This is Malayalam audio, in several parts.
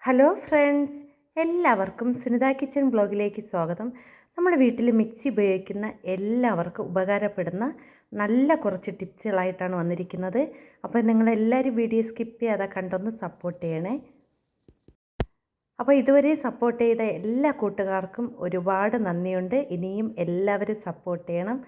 ഹലോ ഫ്രണ്ട്സ്, എല്ലാവർക്കും സുനിത കിച്ചൺ ബ്ലോഗിലേക്ക് സ്വാഗതം. നമ്മുടെ വീട്ടിൽ മിക്സി ഉപയോഗിക്കുന്ന എല്ലാവർക്കും ഉപകാരപ്പെടുന്ന നല്ല കുറച്ച് ടിപ്സുകളായിട്ടാണ് വന്നിരിക്കുന്നത്. അപ്പോൾ നിങ്ങളെല്ലാവരും വീഡിയോ സ്കിപ്പ് ചെയ്യാതെ കണ്ടൊന്ന് സപ്പോർട്ട് ചെയ്യണേ. അപ്പോൾ ഇതുവരെ സപ്പോർട്ട് ചെയ്ത എല്ലാ കൂട്ടുകാർക്കും ഒരുപാട് നന്ദിയുണ്ട്. ഇനിയും എല്ലാവരും സപ്പോർട്ട് ചെയ്യണം.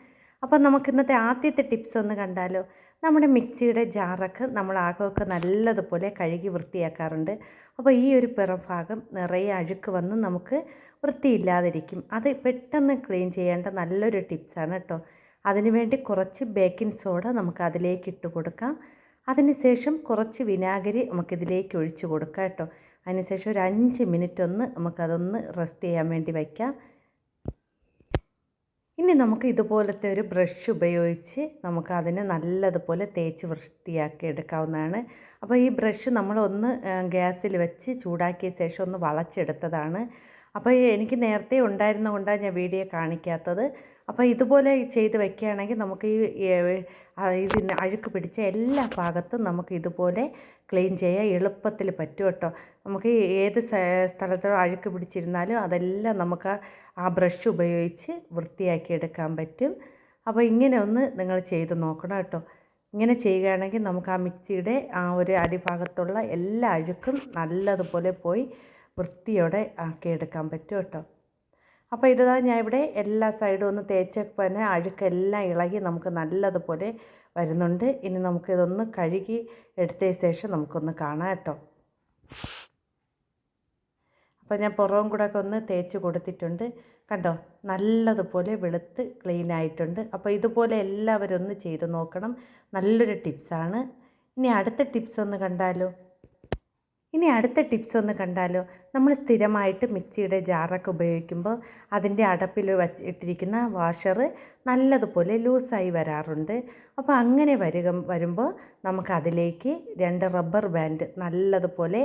അപ്പോൾ നമുക്ക് ഇന്നത്തെ ആദ്യത്തെ ടിപ്സ് ഒന്ന് കണ്ടാലോ. നമ്മുടെ മിക്സിയുടെ ജാറൊക്കെ നമ്മൾ ആകമൊക്കെ നല്ലതുപോലെ കഴുകി വൃത്തിയാക്കാറുണ്ട്. അപ്പോൾ ഈ ഒരു പിറഭാഗം നിറയെ അഴുക്ക് വന്ന് നമുക്ക് വൃത്തിയില്ലാതിരിക്കും. അത് പെട്ടെന്ന് ക്ലീൻ ചെയ്യേണ്ട നല്ലൊരു ടിപ്സാണ് കേട്ടോ. അതിനുവേണ്ടി കുറച്ച് ബേക്കിംഗ് സോഡ നമുക്ക് അതിലേക്ക് ഇട്ട് കൊടുക്കാം. അതിനുശേഷം കുറച്ച് വിനാഗിരി നമുക്കിതിലേക്ക് ഒഴിച്ച് കൊടുക്കാം കേട്ടോ. അതിനുശേഷം ഒരു 5 മിനിറ്റ് നമുക്കതൊന്ന് റെസ്റ്റ് ചെയ്യാൻ വേണ്ടി വയ്ക്കാം. ഇനി നമുക്ക് ഇതുപോലത്തെ ഒരു ബ്രഷ് ഉപയോഗിച്ച് നമുക്ക് അതിനെ നല്ലതുപോലെ തേച്ച് വൃത്തിയാക്കി എടുക്കാവുന്നതാണ്. അപ്പോൾ ഈ ബ്രഷ് നമ്മളൊന്ന് ഗ്യാസിൽ വെച്ച് ചൂടാക്കിയ ശേഷം ഒന്ന് വളച്ചെടുത്തതാണ്. അപ്പോൾ എനിക്ക് നേരത്തെ ഉണ്ടായിരുന്നതുകൊണ്ടാണ് ഞാൻ വീഡിയോ കാണിക്കാത്തത്. അപ്പോൾ ഇതുപോലെ ചെയ്ത് വെക്കുകയാണെങ്കിൽ നമുക്ക് ഇതിന് അഴുക്ക് പിടിച്ച എല്ലാ ഭാഗത്തും നമുക്ക് ഇതുപോലെ ക്ലീൻ ചെയ്യാൻ എളുപ്പത്തിൽ പറ്റും കേട്ടോ. നമുക്ക് ഏത് സ്ഥലത്തോ അഴുക്ക് പിടിച്ചിരുന്നാലും അതെല്ലാം നമുക്ക് ആ ബ്രഷ് ഉപയോഗിച്ച് വൃത്തിയാക്കി എടുക്കാൻ പറ്റും. അപ്പോൾ ഇങ്ങനെ ഒന്ന് നിങ്ങൾ ചെയ്ത് നോക്കണം കേട്ടോ. ഇങ്ങനെ ചെയ്യുകയാണെങ്കിൽ നമുക്ക് ആ മിക്സിയുടെ ആ ഒരു അടിഭാഗത്തുള്ള എല്ലാ അഴുക്കും നല്ലതുപോലെ പോയി വൃത്തിയോടെ ആക്കിയെടുക്കാൻ പറ്റും കേട്ടോ. അപ്പോൾ ഇതാ ഞാൻ ഇവിടെ എല്ലാ സൈഡും ഒന്ന് തേച്ചപ്പോൾ തന്നെ അഴുക്കെല്ലാം ഇളകി നമുക്ക് നല്ലതുപോലെ വരുന്നുണ്ട്. ഇനി നമുക്കിതൊന്ന് കഴുകി എടുത്ത ശേഷം നമുക്കൊന്ന് കാണാം കേട്ടോ. അപ്പോൾ ഞാൻ പുറവും കൂടെ ഒക്കെ ഒന്ന് തേച്ച് കൊടുത്തിട്ടുണ്ട്. കണ്ടോ, നല്ലതുപോലെ വെളുത്ത് ക്ലീൻ ആയിട്ടുണ്ട്. അപ്പോൾ ഇതുപോലെ എല്ലാവരും ഒന്ന് ചെയ്ത് നോക്കണം. നല്ലൊരു ടിപ്സാണ്. ഇനി അടുത്ത ടിപ്സ് ഒന്ന് കണ്ടാലോ. നമ്മൾ സ്ഥിരമായിട്ട് മിക്സിയുടെ ജാറൊക്കെ ഉപയോഗിക്കുമ്പോൾ അതിൻ്റെ അടപ്പിൽ ഇട്ടിരിക്കുന്ന വാഷർ നല്ലതുപോലെ ലൂസായി വരാറുണ്ട്. അപ്പോൾ അങ്ങനെ വരുമ്പോൾ നമുക്കതിലേക്ക് 2 റബ്ബർ ബാൻഡ് നല്ലതുപോലെ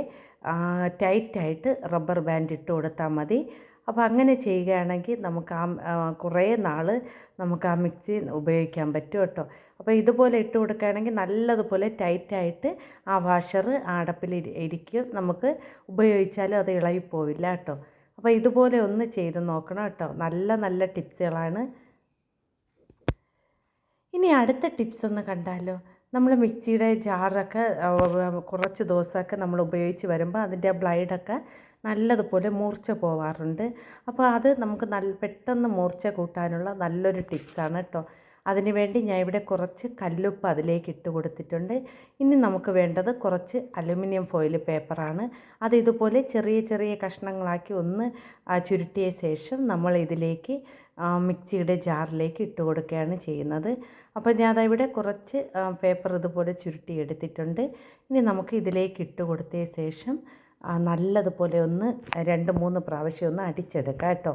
ടൈറ്റായിട്ട് റബ്ബർ ബാൻഡ് ഇട്ട് കൊടുത്താൽ മതി. അപ്പോൾ അങ്ങനെ ചെയ്യുകയാണെങ്കിൽ നമുക്ക് കുറേ നാൾ നമുക്ക് ആ മിക്സി ഉപയോഗിക്കാൻ പറ്റും കേട്ടോ. അപ്പോൾ ഇതുപോലെ ഇട്ട് കൊടുക്കുകയാണെങ്കിൽ നല്ലതുപോലെ ടൈറ്റായിട്ട് ആ വാഷർ അടപ്പിൽ ഇരിക്കും. നമുക്ക് ഉപയോഗിച്ചാലും അത് ഇളകിപ്പോവില്ല കേട്ടോ. അപ്പോൾ ഇതുപോലെ ഒന്ന് ചെയ്ത് നോക്കണം കേട്ടോ. നല്ല നല്ല ടിപ്സുകളാണ്. ഇനി അടുത്ത ടിപ്സ് ഒന്ന് കണ്ടാലോ. നമ്മൾ മിക്സിയുടെ ജാറൊക്കെ കുറച്ച് ദിവസമൊക്കെ നമ്മൾ ഉപയോഗിച്ച് വരുമ്പോൾ അതിൻ്റെ ബ്ലൈഡൊക്കെ നല്ലതുപോലെ മൂർച്ച പോവാറുണ്ട്. അപ്പോൾ അത് നമുക്ക് പെട്ടെന്ന് മൂർച്ച കൂട്ടാനുള്ള നല്ലൊരു ടിപ്സാണ് കേട്ടോ. അതിനുവേണ്ടി ഞാൻ ഇവിടെ കുറച്ച് കല്ലുപ്പ് അതിലേക്ക് ഇട്ട് കൊടുത്തിട്ടുണ്ട്. ഇനി നമുക്ക് വേണ്ടത് കുറച്ച് അലുമിനിയം ഫോയിൽ പേപ്പറാണ്. അത് ഇതുപോലെ ചെറിയ ചെറിയ കഷ്ണങ്ങളാക്കി ഒന്ന് ചുരുട്ടിയ ശേഷം നമ്മൾ ഇതിലേക്ക് മിക്സിയുടെ ജാറിലേക്ക് ഇട്ട് കൊടുക്കുകയാണ് ചെയ്യുന്നത്. അപ്പോൾ ഞാൻ അതിവിടെ കുറച്ച് പേപ്പർ ഇതുപോലെ ചുരുട്ടി എടുത്തിട്ടുണ്ട്. ഇനി നമുക്ക് ഇതിലേക്ക് ഇട്ട് കൊടുത്ത ശേഷം നല്ലതുപോലെ ഒന്ന് 2-3 പ്രാവശ്യം ഒന്ന് അടിച്ചെടുക്കാം കേട്ടോ.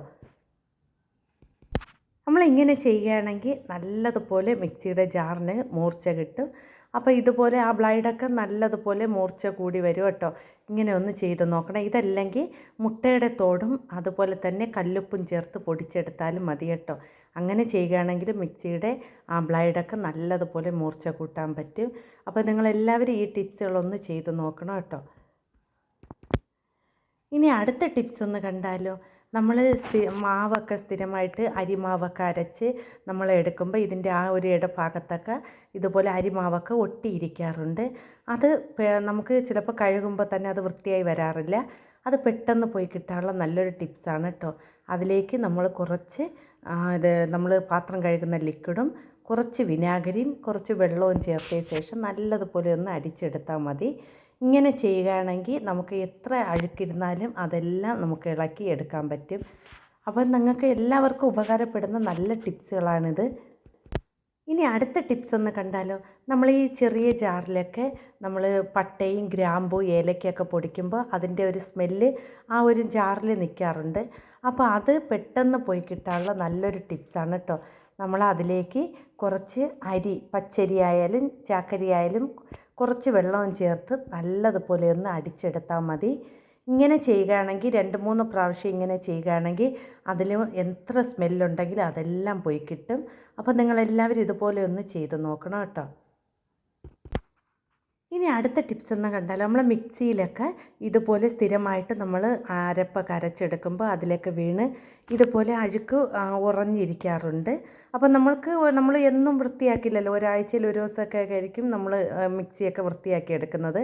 നമ്മളിങ്ങനെ ചെയ്യുകയാണെങ്കിൽ നല്ലതുപോലെ മിക്സിയുടെ ജാറിന് മൂർച്ച കിട്ടും. അപ്പോൾ ഇതുപോലെ ആ ബ്ലൈഡൊക്കെ നല്ലതുപോലെ മൂർച്ച കൂടി വരും കേട്ടോ. ഇങ്ങനെ ഒന്ന് ചെയ്ത് നോക്കണം. ഇതല്ലെങ്കിൽ മുട്ടയുടെ തോടും അതുപോലെ തന്നെ കല്ലുപ്പും ചേർത്ത് പൊടിച്ചെടുത്താലും മതി കേട്ടോ. അങ്ങനെ ചെയ്യുകയാണെങ്കിൽ മിക്സിയുടെ ആ ബ്ലൈഡൊക്കെ നല്ലതുപോലെ മൂർച്ച കൂട്ടാൻ പറ്റും. അപ്പോൾ നിങ്ങളെല്ലാവരും ഈ ടിപ്സുകളൊന്ന് ചെയ്ത് നോക്കണം കേട്ടോ. ഇനി അടുത്ത ടിപ്സ് ഒന്ന് കണ്ടാലോ. നമ്മൾ മാവൊക്കെ സ്ഥിരമായിട്ട് അരിമാവൊക്കെ അരച്ച് നമ്മൾ എടുക്കുമ്പോൾ ഇതിൻ്റെ ആ ഒരു ഇടഭാഗത്തൊക്കെ ഇതുപോലെ അരിമാവൊക്കെ ഒട്ടിയിരിക്കാറുണ്ട്. അത് നമുക്ക് ചിലപ്പോൾ കഴുകുമ്പോൾ തന്നെ അത് വൃത്തിയായി വരാറില്ല. അത് പെട്ടെന്ന് പോയി കിട്ടാനുള്ള നല്ലൊരു ടിപ്സാണ് കേട്ടോ. അതിലേക്ക് നമ്മൾ കുറച്ച് നമ്മൾ പാത്രം കഴുകുന്ന ലിക്വിഡും കുറച്ച് വിനാഗിരിയും കുറച്ച് വെള്ളവും ചേർത്ത ശേഷം നല്ലതുപോലെ ഒന്ന് അടിച്ചെടുത്താൽ മതി. ഇങ്ങനെ ചെയ്യുകയാണെങ്കിൽ നമുക്ക് എത്ര അഴുക്കിരുന്നാലും അതെല്ലാം നമുക്ക് ഇളക്കി എടുക്കാൻ പറ്റും. അപ്പോൾ നിങ്ങൾക്ക് എല്ലാവർക്കും ഉപകാരപ്പെടുന്ന നല്ല ടിപ്സുകളാണിത്. ഇനി അടുത്ത ടിപ്സ് ഒന്ന് കണ്ടാലോ. നമ്മൾ ഈ ചെറിയ ജാറിലൊക്കെ നമ്മൾ പട്ടയും ഗ്രാമ്പും ഏലക്കയൊക്കെ പൊടിക്കുമ്പോൾ അതിൻ്റെ ഒരു സ്മെല്ല് ആ ഒരു ജാറിൽ നിൽക്കാറുണ്ട്. അപ്പോൾ അത് പെട്ടെന്ന് പോയി കിട്ടാനുള്ള നല്ലൊരു ടിപ്സാണ് കേട്ടോ. നമ്മൾ അതിലേക്ക് കുറച്ച് അരി, പച്ചരി ആയാലും ചാക്കരി ആയാലും കുറച്ച് വെള്ളവും ചേർത്ത് നല്ലതുപോലെ ഒന്ന് അടിച്ചെടുത്താൽ മതി. ഇങ്ങനെ ചെയ്യുകയാണെങ്കിൽ 2-3 പ്രാവശ്യം ഇങ്ങനെ ചെയ്യുകയാണെങ്കിൽ അതിൽ എത്ര സ്മെല്ലുണ്ടെങ്കിലും അതെല്ലാം പോയി കിട്ടും. അപ്പോൾ നിങ്ങളെല്ലാവരും ഇതുപോലെ ഒന്ന് ചെയ്ത് നോക്കണം കേട്ടോ. ഇനി അടുത്ത ടിപ്സ് എന്ന് കണ്ടാൽ നമ്മൾ മിക്സിയിലൊക്കെ ഇതുപോലെ സ്ഥിരമായിട്ട് നമ്മൾ അരപ്പൊക്കെ അരച്ചെടുക്കുമ്പോൾ അതിലേക്ക് വീണ് ഇതുപോലെ അഴുക്ക് ഉറഞ്ഞിരിക്കാറുണ്ട്. അപ്പം നമ്മൾ എന്നും വൃത്തിയാക്കില്ലല്ലോ, ഒരാഴ്ചയിൽ ഒരു ദിവസമൊക്കെ ആയിരിക്കും നമ്മൾ മിക്സിയൊക്കെ വൃത്തിയാക്കി എടുക്കുന്നത്.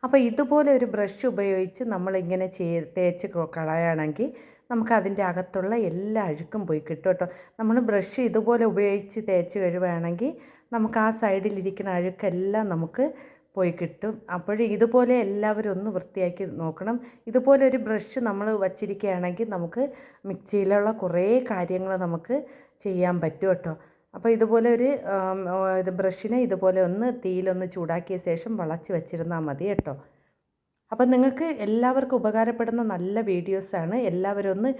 അപ്പോൾ ഇതുപോലെ ഒരു ബ്രഷ് ഉപയോഗിച്ച് നമ്മളിങ്ങനെ തേച്ച് കളയുകയാണെങ്കിൽ നമുക്കതിൻ്റെ അകത്തുള്ള എല്ലാ അഴുക്കും പോയി കിട്ടും കേട്ടോ. നമ്മൾ ബ്രഷ് ഇതുപോലെ ഉപയോഗിച്ച് തേച്ച് കഴുകുകയാണെങ്കിൽ നമുക്ക് ആ സൈഡിലിരിക്കുന്ന അഴുക്കെല്ലാം നമുക്ക് പോയി കിട്ടും. അപ്പോൾ ഇതുപോലെ എല്ലാവരും ഒന്ന് വൃത്തിയാക്കി നോക്കണം. ഇതുപോലെ ഒരു ബ്രഷ് നമ്മൾ വച്ചിരിക്കുകയാണെങ്കിൽ നമുക്ക് മിക്സിയിലുള്ള കുറേ കാര്യങ്ങൾ നമുക്ക് ചെയ്യാൻ പറ്റും കേട്ടോ. അപ്പോൾ ഇതുപോലെ ഒരു ബ്രഷിനെ ഇതുപോലെ ഒന്ന് തീയിലൊന്ന് ചൂടാക്കിയ ശേഷം വളച്ച് വെച്ചിരുന്നാൽ മതി കേട്ടോ. അപ്പം നിങ്ങൾക്ക് എല്ലാവർക്കും ഉപകാരപ്പെടുന്ന നല്ല വീഡിയോസാണ്. എല്ലാവരും ഒന്ന്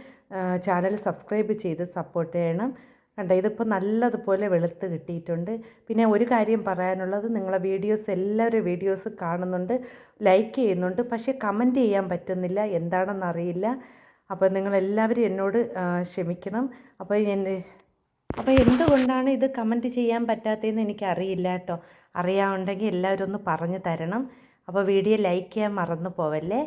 ചാനൽ സബ്സ്ക്രൈബ് ചെയ്ത് സപ്പോർട്ട് ചെയ്യണം. കണ്ടോ, ഇതിപ്പോൾ നല്ലതുപോലെ വെളുത്ത് കിട്ടിയിട്ടുണ്ട്. പിന്നെ ഒരു കാര്യം പറയാനുള്ളത്, നിങ്ങളെ എല്ലാവരും വീഡിയോസ് കാണുന്നുണ്ട്, ലൈക്ക് ചെയ്യുന്നുണ്ട്, പക്ഷേ കമൻറ്റ് ചെയ്യാൻ പറ്റുന്നില്ല, എന്താണെന്നറിയില്ല. അപ്പോൾ നിങ്ങളെല്ലാവരും എന്നോട് ക്ഷമിക്കണം. അപ്പോൾ എന്തുകൊണ്ടാണ് ഇത് കമൻറ്റ് ചെയ്യാൻ പറ്റാത്തതെന്ന് എനിക്കറിയില്ല കേട്ടോ. അറിയാമുണ്ടെങ്കിൽ എല്ലാവരും ഒന്ന് പറഞ്ഞു തരണം. അപ്പോൾ വീഡിയോ ലൈക്ക് ചെയ്യാൻ മറന്നു പോവല്ലേ.